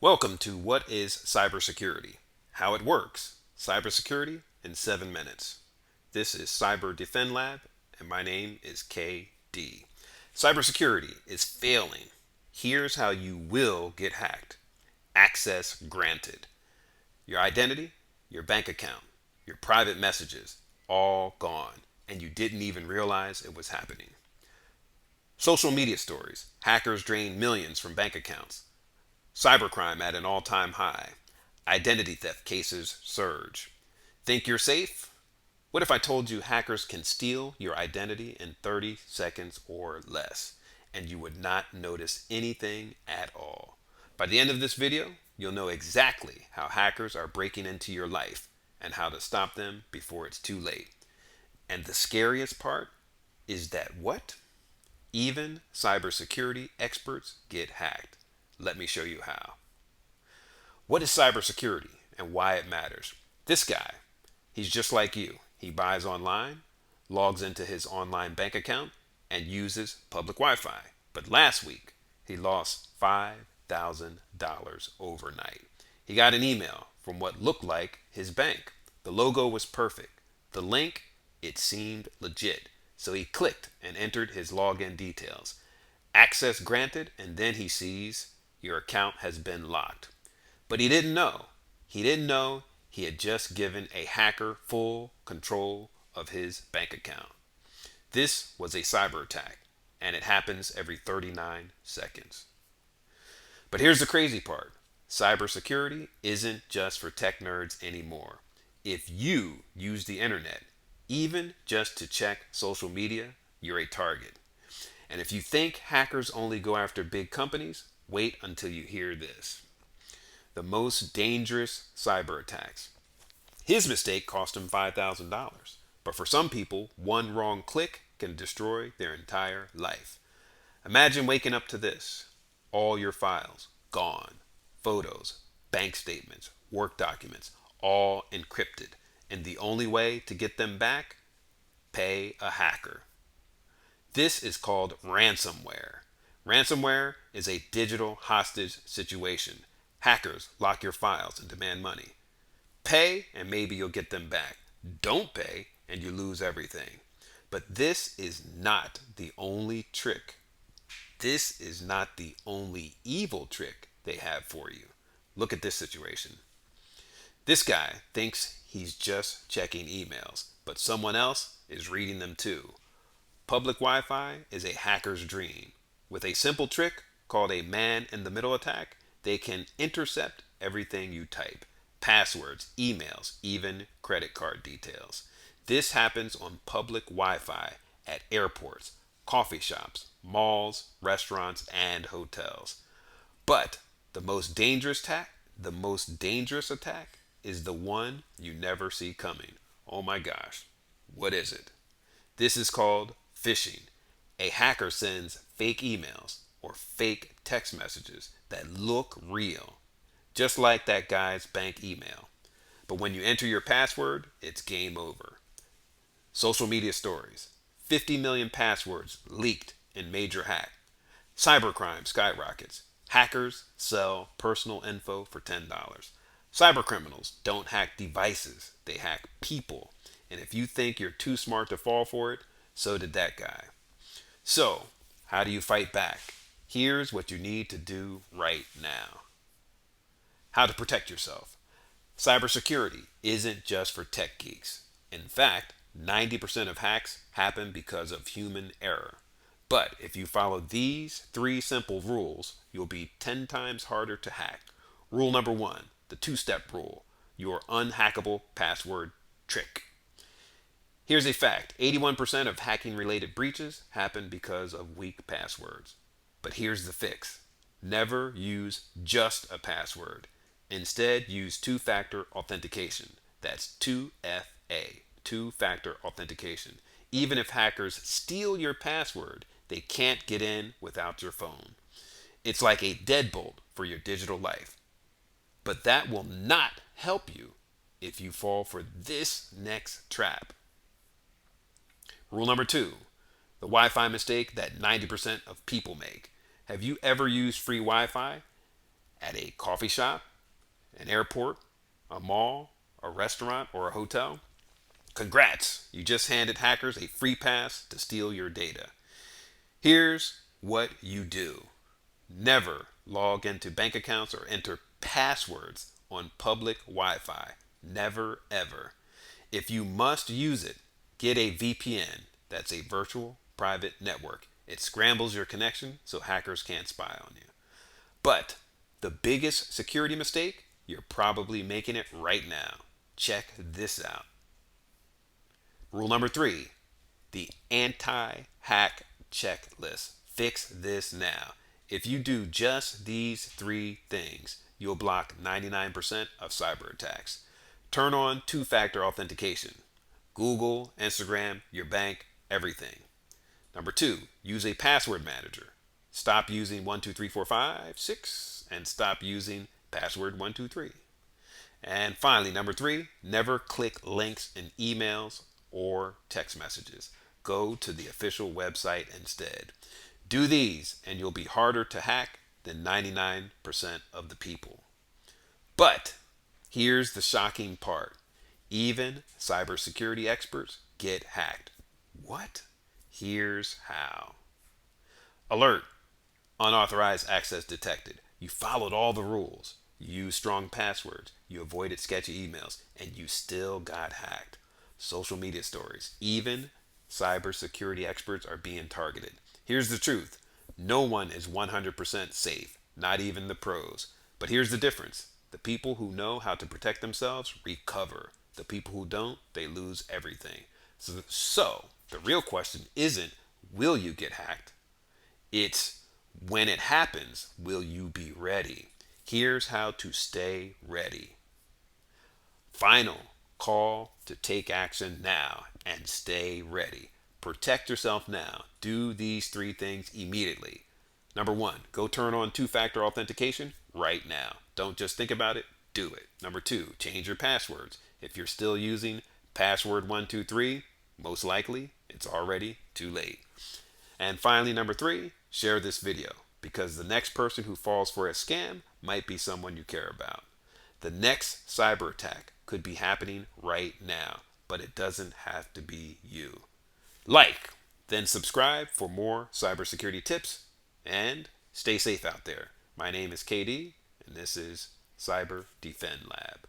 Welcome to What is Cybersecurity? How it works. Cybersecurity in 7 minutes. This is Cyber Defend Lab, and my name is KD. Cybersecurity is failing. Here's how you will get hacked. Access granted. Your identity, your bank account, your private messages, all gone, and you didn't even realize it was happening. Social media stories. Hackers drain millions from bank accounts. Cybercrime at an all-time high. Identity theft cases surge. Think you're safe? What if I told you hackers can steal your identity in 30 seconds or less, and you would not notice anything at all? By the end of this video, you'll know exactly how hackers are breaking into your life and how to stop them before it's too late. And the scariest part is that what? Even cybersecurity experts get hacked. Let me show you how. What is cybersecurity and why it matters? This guy, he's just like you. He buys online, logs into his online bank account, and uses public Wi-Fi. But last week, he lost $5,000 overnight. He got an email from what looked like his bank. The logo was perfect. The link, it seemed legit. So he clicked and entered his login details. Access granted, and then he sees your account has been locked. But he didn't know. He didn't know he had just given a hacker full control of his bank account. This was a cyber attack, and it happens every 39 seconds. But here's the crazy part. Cybersecurity isn't just for tech nerds anymore. If you use the internet, even just to check social media, you're a target. And if you think hackers only go after big companies, wait until you hear this. The most dangerous cyber attacks. His mistake cost him $5,000. But for some people, one wrong click can destroy their entire life. Imagine waking up to this. All your files gone. Photos, bank statements, work documents, all encrypted. And the only way to get them back? Pay a hacker. This is called ransomware. Ransomware is a digital hostage situation. Hackers lock your files and demand money. Pay and maybe you'll get them back. Don't pay and you lose everything. But this is not the only trick. This is not the only evil trick they have for you. Look at this situation. This guy thinks he's just checking emails, but someone else is reading them too. Public Wi-Fi is a hacker's dream. With a simple trick called a man-in-the-middle attack, they can intercept everything you type. Passwords, emails, even credit card details. This happens on public Wi-Fi at airports, coffee shops, malls, restaurants, and hotels. But the most dangerous attack is the one you never see coming. Oh my gosh, what is it? This is called phishing. A hacker sends fake emails or fake text messages that look real, just like that guy's bank email. But when you enter your password, it's game over. Social media stories. 50 million passwords leaked in major hack. Cybercrime skyrockets. Hackers sell personal info for $10. Cybercriminals don't hack devices, they hack people. And if you think you're too smart to fall for it, so did that guy. So, how do you fight back? Here's what you need to do right now. How to protect yourself. Cybersecurity isn't just for tech geeks. In fact, 90% of hacks happen because of human error. But if you follow these 3 simple rules, you'll be 10 times harder to hack. Rule number 1, the 2-step rule, your un-hackable password trick. Here's a fact. 81% of hacking-related breaches happen because of weak passwords. But here's the fix. Never use just a password. Instead, use two-factor authentication. That's 2FA, two-factor authentication. Even if hackers steal your password, they can't get in without your phone. It's like a deadbolt for your digital life. But that will not help you if you fall for this next trap. Rule number 2, the Wi-Fi mistake that 90% of people make. Have you ever used free Wi-Fi? at a coffee shop, an airport, a mall, a restaurant, or a hotel, congrats, you just handed hackers a free pass to steal your data. Here's what you do. Never log into bank accounts or enter passwords on public Wi Fi. Never, ever. If you must use it, get a VPN. That's a virtual private network. It scrambles your connection so hackers can't spy on you. But the biggest security mistake, you're probably making it right now. Check this out. Rule number 3, the anti-hack checklist. Fix this now. If you do just these 3 things, you'll block 99% of cyber attacks. Turn on two-factor authentication. Google, Instagram, your bank, everything. Number 2, use a password manager. Stop using 12345 6 and stop using password 123. And finally, number 3, never click links in emails or text messages. Go to the official website instead. Do these and you'll be harder to hack than 99% of the people. But here's the shocking part. Even cybersecurity experts get hacked. What? Here's how. Alert. Unauthorized access detected. You followed all the rules. You used strong passwords. You avoided sketchy emails. And you still got hacked. Social media stories. Even cybersecurity experts are being targeted. Here's the truth. No one is 100% safe. Not even the pros. But here's the difference. The people who know how to protect themselves recover. The people who don't, they lose everything. So the real question isn't, will you get hacked? It's, when it happens, will you be ready? Here's how to stay ready. Final call to take action now and stay ready. Protect yourself now. Do these 3 things immediately. Number 1, go turn on two-factor authentication right now. Don't just think about it, do it. Number 2, change your passwords. If you're still using password 123, most likely it's already too late. And finally, number 3, share this video because the next person who falls for a scam might be someone you care about. The next cyber attack could be happening right now, but it doesn't have to be you. Like, then subscribe for more cybersecurity tips, and stay safe out there. My name is KD, and this is Cyber Defend Lab.